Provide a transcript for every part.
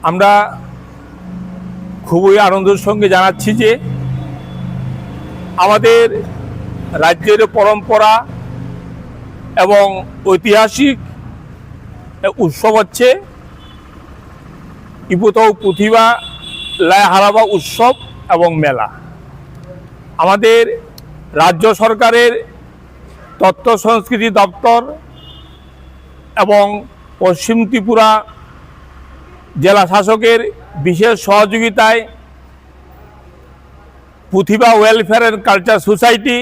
আমরা খুবই আনন্দের সঙ্গে জানাচ্ছি যে আমাদের রাজ্যের পরম্পরা এবং ঐতিহাসিক উৎসব হচ্ছে ইপুতৌ প্রতিভা লাই হারাবা উৎসব এবং মেলা। আমাদের রাজ্য সরকারের তথ্য সংস্কৃতি দপ্তর এবং পশ্চিম ত্রিপুরা জেলা শাসকের বিশেষ সহযোগিতায় প্রতিভা ওয়েলফেয়ার অ্যান্ড কালচার সোসাইটি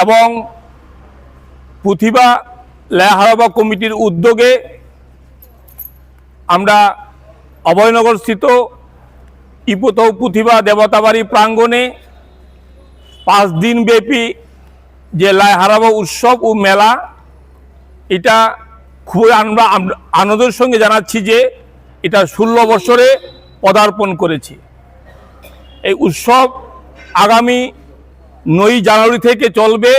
এবং প্রতিভা লেহারাবা কমিটির উদ্যোগে আমরা অভয়নগরস্থিত ইপুতৌ প্রতিভা দেবতাবাড়ি প্রাঙ্গণে 5 দিন ব্যাপী যে লেহারাবা উৎসব ও মেলা, এটা খুবই আমরা আনন্দের সঙ্গে জানাচ্ছি যে এটা 16 বছরে পদার্পণ করেছি। এই উৎসব আগামী 9 জানুয়ারি থেকে চলবে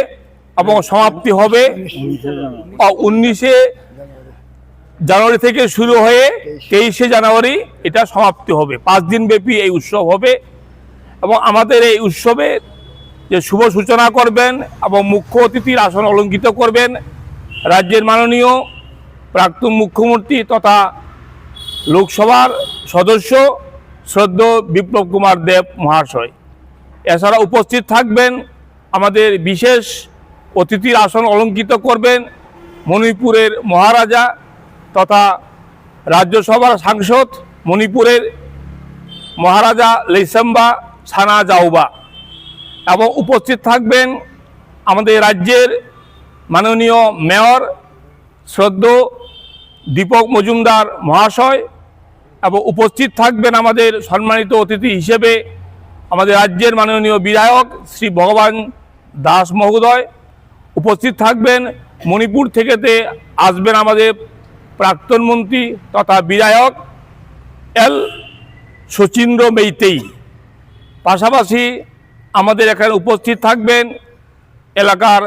এবং সমাপ্তি হবে 19 জানুয়ারি থেকে শুরু হয়ে 23 জানুয়ারি এটা সমাপ্তি হবে। 5 দিন ব্যাপী এই উৎসব হবে এবং আমাদের এই উৎসবে যে শুভ সূচনা করবেন এবং মুখ্য অতিথির আসন অলঙ্কৃত করবেন রাজ্যের মাননীয় প্রাক্তন মুখ্যমন্ত্রী তথা লোকসভার সদস্য শ্রদ্ধেয় বিপ্লব কুমার দেব মহাশয়। এছাড়া উপস্থিত থাকবেন আমাদের বিশেষ অতিথির আসন অলঙ্কৃত করবেন মণিপুরের মহারাজা তথা রাজ্যসভার সাংসদ মণিপুরের মহারাজা লেইসাম্বা সানা জাউবা এবং উপস্থিত থাকবেন আমাদের রাজ্যের মাননীয় মেয়র শ্রদ্ধেয় দীপক মজুমদার মহাশয় এবং উপস্থিত থাকবেন আমাদের সম্মানিত অতিথি হিসেবে আমাদের রাজ্যের মাননীয় বিধায়ক শ্রী ভগবান দাস মহোদয়। উপস্থিত থাকবেন মণিপুর থেকেতে আসবেন আমাদের প্রাক্তন মন্ত্রী তথা বিধায়ক এল শচীন্দ্র মেইতেই। পাশাপাশি আমাদের এখানে উপস্থিত থাকবেন এলাকার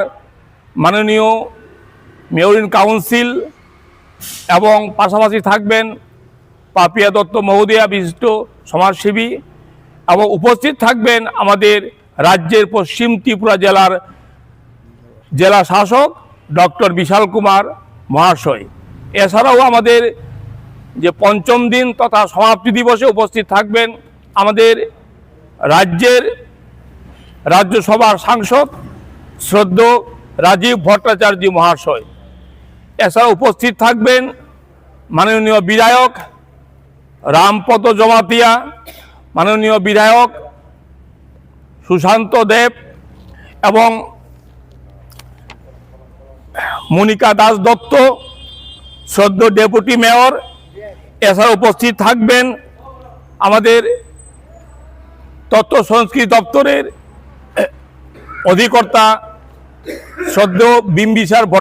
মাননীয় মেয়রিন কাউন্সিল এবং পাশাপাশি থাকবেন পাপিয়া দত্ত মহোদয়া বিশিষ্ট সমাজসেবী এবং উপস্থিত থাকবেন আমাদের রাজ্যের পশ্চিম ত্রিপুরা জেলার জেলা শাসক ডক্টর বিশাল কুমার মহাশয়। এছাড়াও আমাদের যে 5ম দিন তথা সমাপ্তি দিবসে উপস্থিত থাকবেন আমাদের রাজ্যের রাজ্যসভার সাংসদ শ্রদ্ধেয় রাজীব ভট্টাচার্য মহাশয়। এছাড়া উপস্থিত থাকবেন মাননীয় বিধায়ক রামপদ জমাতিয়া, মাননীয় বিধায়ক সুশান্ত দেব এবং মনিকা দাস দত্ত শ্রদ্ধেয় ডেপুটি মেয়র। এছাড়া উপস্থিত থাকবেন আমাদের তথ্য সংস্কৃতি দপ্তরের অধিকর্তা শ্রদ্ধেয় বিম্বিসার